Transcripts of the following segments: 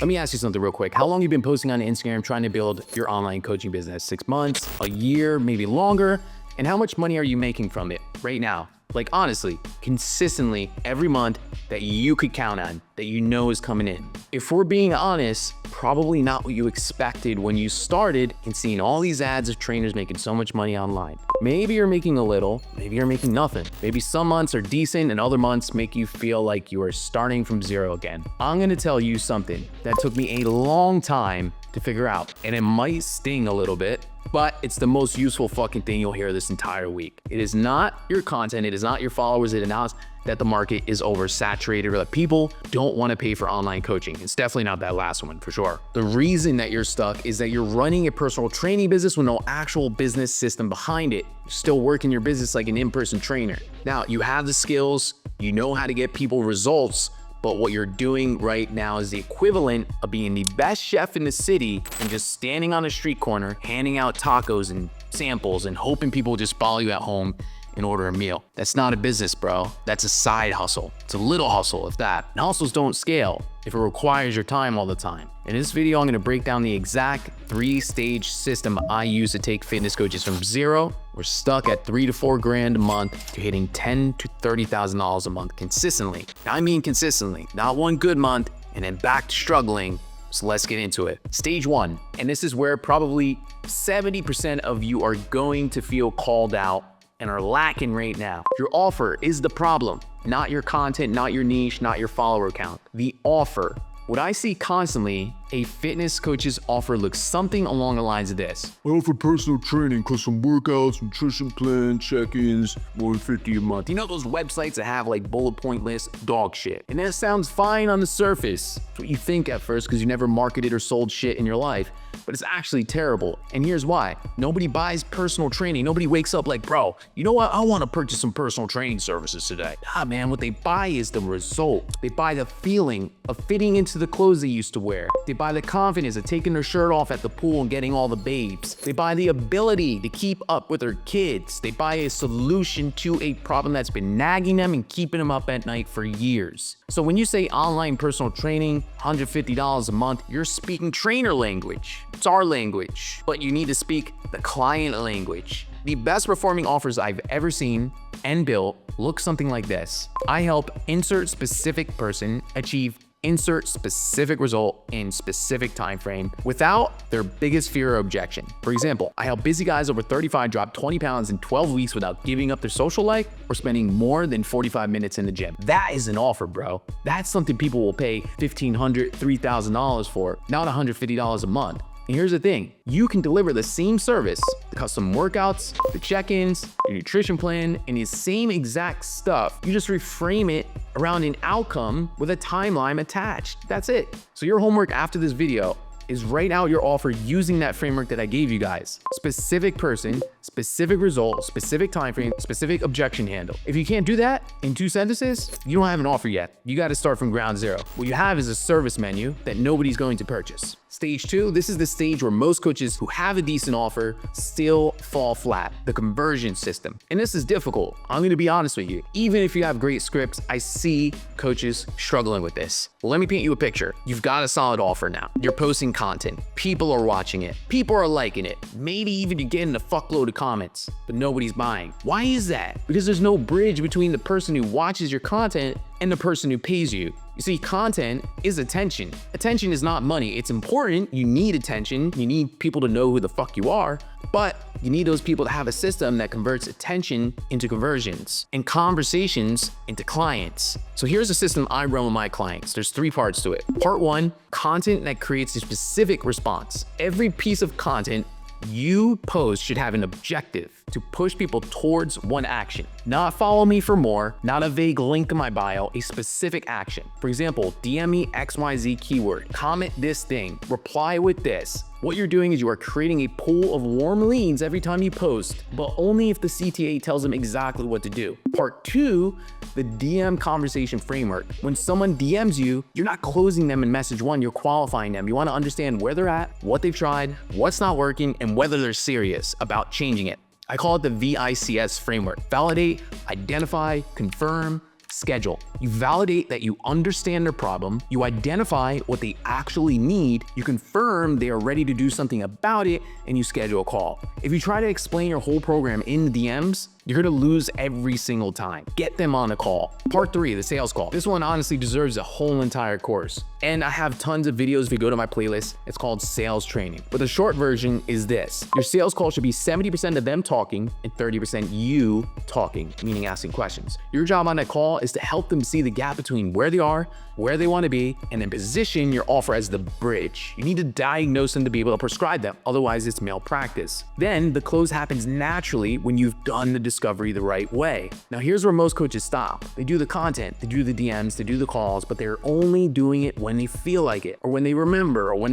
Let me ask you something real quick. How long have you been posting on Instagram trying to build your online coaching business? 6 months, a year, maybe longer? And how much money are you making from it right now? Like honestly, consistently every month that you could count on, that you know is coming in. If we're being honest, probably not what you expected when you started and seeing all these ads of trainers making so much money online. Maybe you're making a little, maybe you're making nothing. Maybe some months are decent and other months make you feel like you are starting from zero again. I'm gonna tell you something that took me a long time to figure out, and it might sting a little bit, but it's the most useful fucking thing you'll hear this entire week. It is not your content, it is not your followers, it is not that the market is oversaturated or that people don't want to pay for online coaching. It's definitely not that last one for sure. The reason that you're stuck is that you're running a personal training business with no actual business system behind it. You're still working your business like an in-person trainer. Now, you have the skills, you know how to get people results, but what you're doing right now is the equivalent of being the best chef in the city and just standing on a street corner, handing out tacos and samples and hoping people just follow you at home and order a meal. That's not a business, bro. That's a side hustle. It's a little hustle, if that. And hustles don't scale if it requires your time all the time. In this video, I'm gonna break down the exact 3-stage system I use to take fitness coaches from zero, we're stuck at 3 to 4 grand a month, to hitting $10,000 to $30,000 a month consistently. I mean consistently, not one good month and then back to struggling. So let's get into it. Stage 1, and this is where probably 70% of you are going to feel called out and are lacking right now. Your offer is the problem, not your content, not your niche, not your follower count. The offer. What I see constantly, a fitness coach's offer looks something along the lines of this. I offer personal training, custom workouts, nutrition plan, check-ins, more than $50 a month. You know those websites that have like bullet point lists? Dog shit. And that sounds fine on the surface. It's what you think at first because you never marketed or sold shit in your life, but it's actually terrible. And here's why. Nobody buys personal training. Nobody wakes up like, bro, you know what? I want to purchase some personal training services today. Nah, man, what they buy is the result. They buy the feeling of fitting into the clothes they used to wear. They buy the confidence of taking their shirt off at the pool and getting all the babes. They buy the ability to keep up with their kids. They buy a solution to a problem that's been nagging them and keeping them up at night for years. So when you say online personal training, $150 a month, you're speaking trainer language. It's our language, but you need to speak the client language. The best performing offers I've ever seen and built look something like this. I help insert specific person achieve insert specific result in specific time frame without their biggest fear or objection. For example, I help busy guys over 35 drop 20 pounds in 12 weeks without giving up their social life or spending more than 45 minutes in the gym. That is an offer, bro. That's something people will pay $1,500, $3,000 for, not $150 a month. And here's the thing, you can deliver the same service, the custom workouts, the check-ins, your nutrition plan, and the same exact stuff. You just reframe it around an outcome with a timeline attached. That's it. So your homework after this video is write out your offer using that framework that I gave you guys. Specific person, specific result, specific time frame, specific objection handle. If you can't do that in 2 sentences, you don't have an offer yet. You got to start from ground zero. What you have is a service menu that nobody's going to purchase. Stage 2, this is the stage where most coaches who have a decent offer still fall flat, the conversion system. And this is difficult. I'm gonna be honest with you. Even if you have great scripts, I see coaches struggling with this. Well, let me paint you a picture. You've got a solid offer now. You're posting content. People are watching it. People are liking it. Maybe even you're getting a fuckload of comments, but nobody's buying. Why is that? Because there's no bridge between the person who watches your content and the person who pays you. You see, content is attention. Attention is not money. It's important. You need attention. You need people to know who the fuck you are, but you need those people to have a system that converts attention into conversions and conversations into clients. So here's a system I run with my clients. There's 3 parts to it. Part 1, content that creates a specific response. Every piece of content you post should have an objective to push people towards one action. Not follow me for more, not a vague link in my bio, a specific action. For example, DM me XYZ keyword, comment this thing, reply with this. What you're doing is you are creating a pool of warm leads every time you post, but only if the CTA tells them exactly what to do. Part 2, the DM conversation framework. When someone DMs you, you're not closing them in message 1, you're qualifying them. You want to understand where they're at, what they've tried, what's not working, and whether they're serious about changing it. I call it the VICS framework. Validate, identify, confirm, Schedule. You validate that you understand their problem, you identify what they actually need, you confirm they are ready to do something about it, and you schedule a call. If you try to explain your whole program in the DMs, you're gonna lose every single time. Get them on a call. Part 3, the sales call. This one honestly deserves a whole entire course. And I have tons of videos if you go to my playlist. It's called Sales Training. But the short version is this. Your sales call should be 70% of them talking and 30% you talking, meaning asking questions. Your job on that call is to help them see the gap between where they are, where they want to be, and then position your offer as the bridge. You need to diagnose them to be able to prescribe them, otherwise it's malpractice. Then the close happens naturally when you've done the discovery the right way. Now here's where most coaches stop. They do the content, they do the DMs, they do the calls, but they're only doing it when they feel like it, or when they remember, or when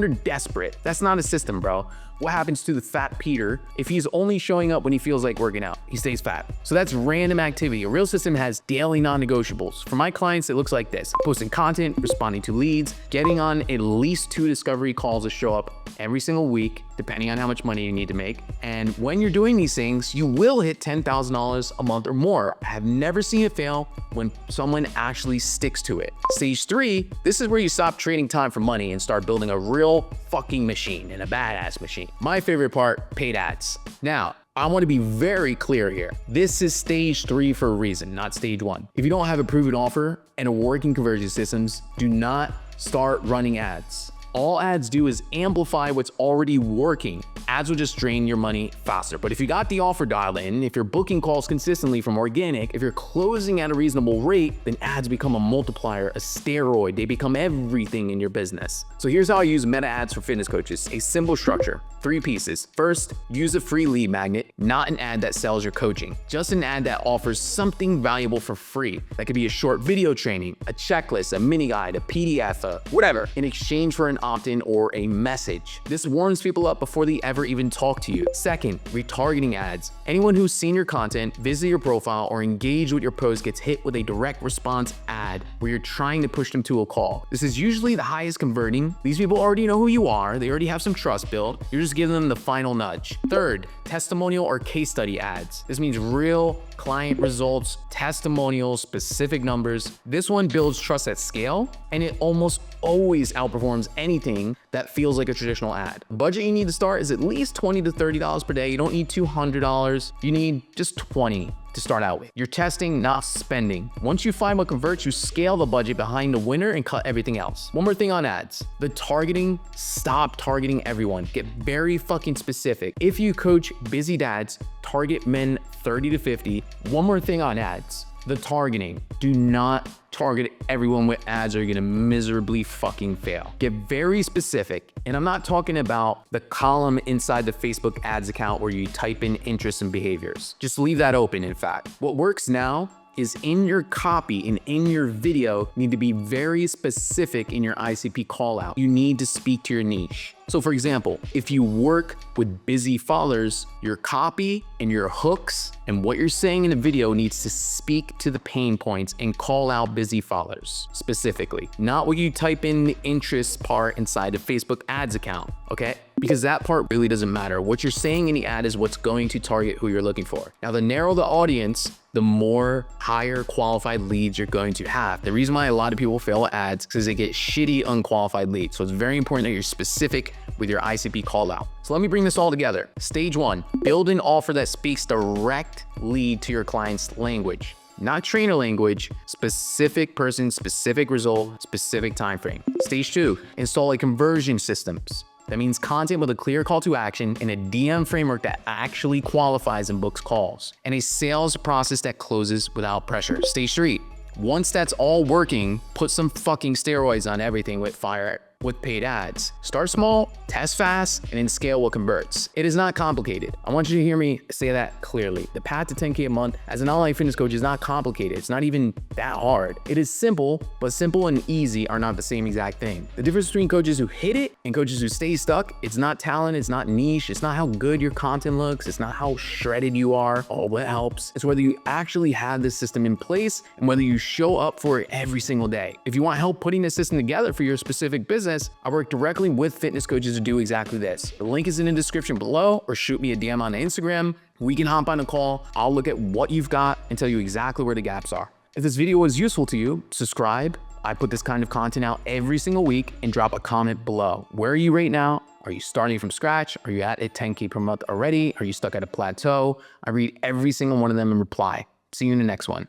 they're desperate. That's not a system, bro. What happens to the fat Peter if he's only showing up when he feels like working out? He stays fat. So that's random activity. A real system has daily non-negotiables. For my clients, it looks like this: posting content, responding to leads, getting on at least 2 discovery calls to show up every single week, depending on how much money you need to make. And when you're doing these things, you will hit $10,000 a month or more. I have never seen it fail when someone actually sticks to it. Stage 3, this is where you stop trading time for money and start building a real fucking machine, and a badass machine. My favorite part, paid ads. Now, I want to be very clear here. This is stage 3 for a reason, not stage 1. If you don't have a proven offer and a working conversion systems, do not start running ads. All ads do is amplify what's already working. Ads will just drain your money faster. But if you got the offer dialed in, if you're booking calls consistently from organic, if you're closing at a reasonable rate, then ads become a multiplier, a steroid. They become everything in your business. So here's how I use meta ads for fitness coaches. A simple structure, 3 pieces. First, use a free lead magnet, not an ad that sells your coaching. Just an ad that offers something valuable for free. That could be a short video training, a checklist, a mini guide, a PDF, whatever, in exchange for an opt-in or a message. This warms people up before they ever even talk to you. Second, retargeting ads. Anyone who's seen your content, visit your profile, or engaged with your post gets hit with a direct response ad where you're trying to push them to a call. This is usually the highest converting. These people already know who you are. They already have some trust built. You're just giving them the final nudge. Third, testimonial or case study ads. This means real client results, testimonials, specific numbers. This one builds trust at scale, and it almost always outperforms anything that feels like a traditional ad. The budget you need to start is at least $20 to $30 per day. You don't need $200. You need just 20 to start out with. You're testing, not spending. Once you find what converts, you scale the budget behind the winner and cut everything else. One more thing on ads. The targeting, stop targeting everyone. Get very fucking specific. If you coach busy dads, target men 30 to 50. One more thing on ads. The targeting. Do not target everyone with ads or you're gonna miserably fucking fail. Get very specific. And I'm not talking about the column inside the Facebook ads account where you type in interests and behaviors. Just leave that open, in fact. What works now is in your copy and in your video, you need to be very specific in your ICP call out. You need to speak to your niche. So for example, if you work with busy followers, your copy and your hooks and what you're saying in the video needs to speak to the pain points and call out busy followers specifically, not what you type in the interest part inside the Facebook ads account, okay? Because that part really doesn't matter. What you're saying in the ad is what's going to target who you're looking for. Now, the narrower the audience, the more higher qualified leads you're going to have. The reason why a lot of people fail at ads is because they get shitty unqualified leads. So it's very important that you're specific with your ICP call out. So let me bring this all together. Stage 1, build an offer that speaks direct lead to your client's language. Not trainer language, specific person, specific result, specific time frame. Stage 2, install a conversion systems. That means content with a clear call to action and a DM framework that actually qualifies and books calls, and a sales process that closes without pressure. Stage 3, once that's all working, put some fucking steroids on everything with paid ads. Start small, test fast, and then scale what converts. It is not complicated. I want you to hear me say that clearly. The path to 10K a month as an online fitness coach is not complicated. It's not even that hard. It is simple, but simple and easy are not the same exact thing. The difference between coaches who hit it and coaches who stay stuck, it's not talent, it's not niche, it's not how good your content looks, it's not how shredded you are, all that helps. It's whether you actually have this system in place and whether you show up for it every single day. If you want help putting this system together for your specific business, I work directly with fitness coaches to do exactly this. The link is in the description below, or shoot me a DM on Instagram. We can hop on a call. I'll look at what you've got and tell you exactly where the gaps are. If this video was useful to you, subscribe. I put this kind of content out every single week, and drop a comment below. Where are you right now? Are you starting from scratch? Are you at a 10K per month already? Are you stuck at a plateau? I read every single one of them and reply. See you in the next one.